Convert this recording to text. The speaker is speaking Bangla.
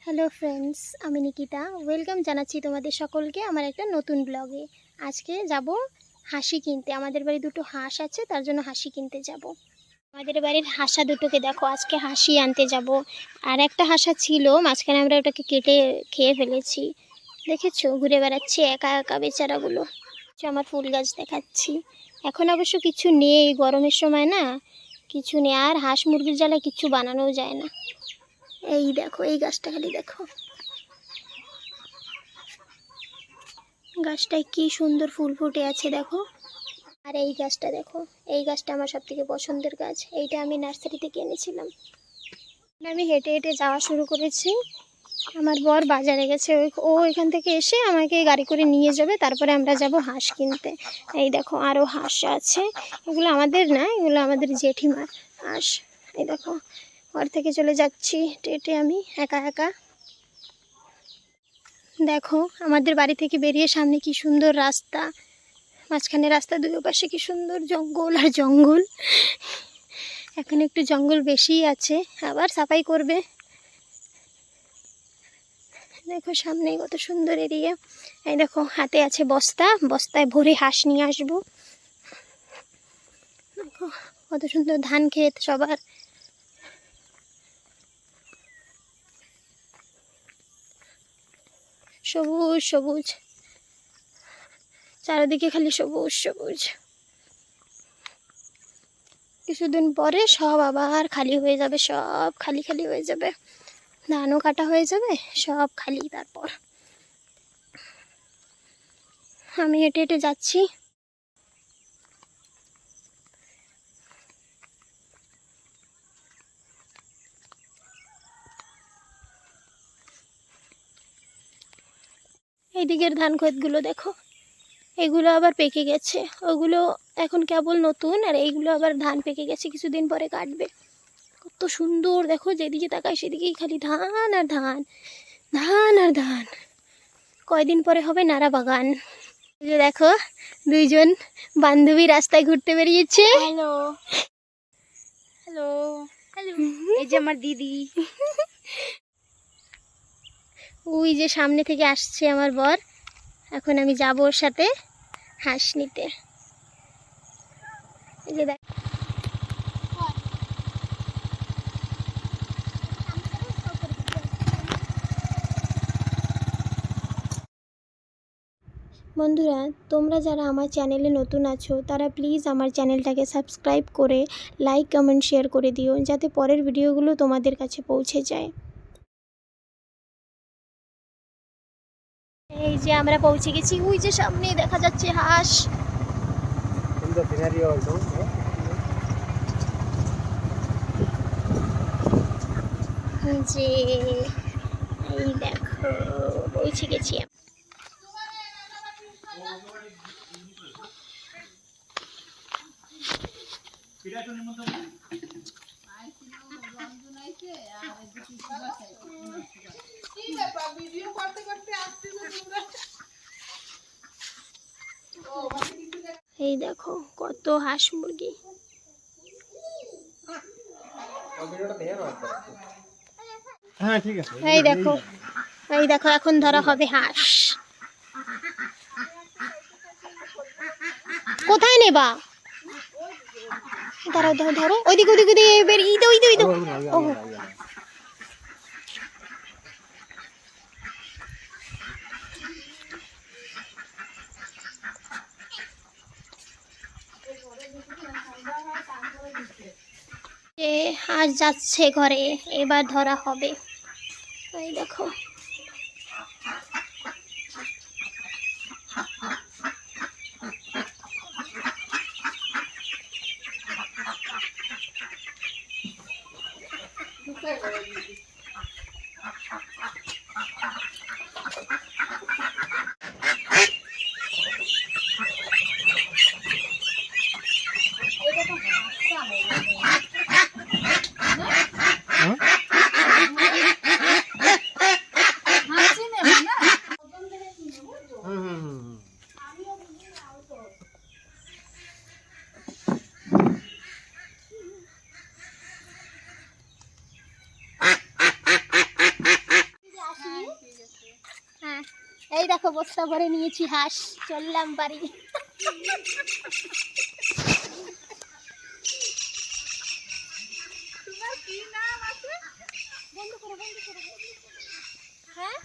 হ্যালো ফ্রেন্ডস, আমি নিকিতা। ওয়েলকাম জানাচ্ছি তোমাদের সকলকে আমার একটা নতুন ব্লগে। আজকে যাব হাঁসি কিনতে। আমাদের বাড়ি দুটো হাঁস আছে, তার জন্য হাঁসি কিনতে যাব। আমাদের বাড়ির হাঁসা দুটোকে দেখো, আজকে হাঁসি আনতে যাব। আর একটা হাঁসা ছিল, মাঝখানে আমরা ওটাকে কেটে খেয়ে ফেলেছি। দেখেছো, ঘুরে বেড়াচ্ছে একা একা বেচারাগুলো। আমার ফুল গাছ দেখাচ্ছি। এখন অবশ্য কিছু নেই, গরমের সময় না, কিছু নেই। আর হাঁস মুরগির জ্বালায় কিছু বানানোও যায় না। এই দেখো, এই গাছটা খালি দেখো, গাছটায় কি সুন্দর ফুল ফুটে আছে দেখো। আর এই গাছটা দেখো, এই গাছটা আমার সব থেকে পছন্দের গাছ। এইটা আমি নার্সারি থেকে এনেছিলাম। আমি হেঁটে হেঁটে যাওয়া শুরু করেছি। আমার বর বাজারে গেছে, ও এখান থেকে এসে আমাকে গাড়ি করে নিয়ে যাবে, তারপরে আমরা যাব হাঁস কিনতে। এই দেখো আরও হাঁস আছে, এগুলো আমাদের না, এগুলো আমাদের জেঠিমার হাঁস। এই দেখো, ঘর থেকে চলে যাচ্ছি হেঁটে আমি একা একা। দেখো আমাদের বাড়ি থেকে বেরিয়ে সামনে কি সুন্দর রাস্তা, মাঝখানে রাস্তা, দুই পাশে কি সুন্দর জঙ্গল আর জঙ্গল। এখন একটু জঙ্গল বেশি আছে, আবার সাফাই করবে। দেখো সামনে কত সুন্দর এরিয়া। এই দেখো হাতে আছে বস্তা, বস্তায় ভরে হাঁস নিয়ে আসবো। দেখো কত সুন্দর ধান ক্ষেত সবার। সবুজ সবুজ, চারিদিকে খালি সবুজ সবুজ। কিছুদিন পরে সব আবার খালি হয়ে যাবে, সব খালি খালি হয়ে যাবে, ধানও কাটা হয়ে যাবে, সব খালি। তারপর আমি হেঁটে হেঁটে যাচ্ছি। এইদিকের ধান ক্ষেতগুলো দেখো, এগুলো আবার পেকে গেছে, ওগুলো এখন কেবল নতুন, আর এইগুলো আবার ধান পেকে গেছে, কিছুদিন পরে কাটবে। কত সুন্দর দেখো, যেদিকে তাকাই সেদিকেই খালি ধান আর ধান, ধান আর ধান। কয়দিন পরে হবে নারা বাগান। এই যে দেখো, দুইজন বান্ধবী রাস্তায় ঘুরতে বেরিয়েছে। হ্যালো হ্যালো হ্যালো, এই যে আমার দিদি। ওই যে সামনে থেকে আসছে আমার বর, এখন আমি যাবো ওর সাথে হাঁস নিতে। এই যে দেখ, বন্ধুরা তোমরা যারা আমার চ্যানেলে নতুন আছো তারা প্লিজ আমার চ্যানেলটাকে সাবস্ক্রাইব করে লাইক কমেন্ট শেয়ার করে দিও, যাতে পরের ভিডিওগুলো তোমাদের কাছে পৌঁছে যায়। এই যে আমরা পৌঁছে গেছি, ওই যে সামনে দেখা যাচ্ছে হাঁস। যে এই দেখো পৌঁছে গেছি। এই দেখো কত হাঁস মুরগি। হ্যাঁ ঠিক আছে। এই দেখো, এই দেখো এখন ধরা হবে হাঁস। কোথায় নেবা? দাঁড়াও ধরো ধরো, ওইদিকে ওইদিকে ওইদিকে বেরিয়ে দাও, ওই দাও। ওহো, হাঁস যাচ্ছে ঘরে, এবার ধরা হবে। এই দেখো, এই দেখো বস্তা ভরে নিয়েছি হাঁস, চললাম বাড়ি। তোমার কি নাম আছে? বন্ধ করো। হ্যাঁ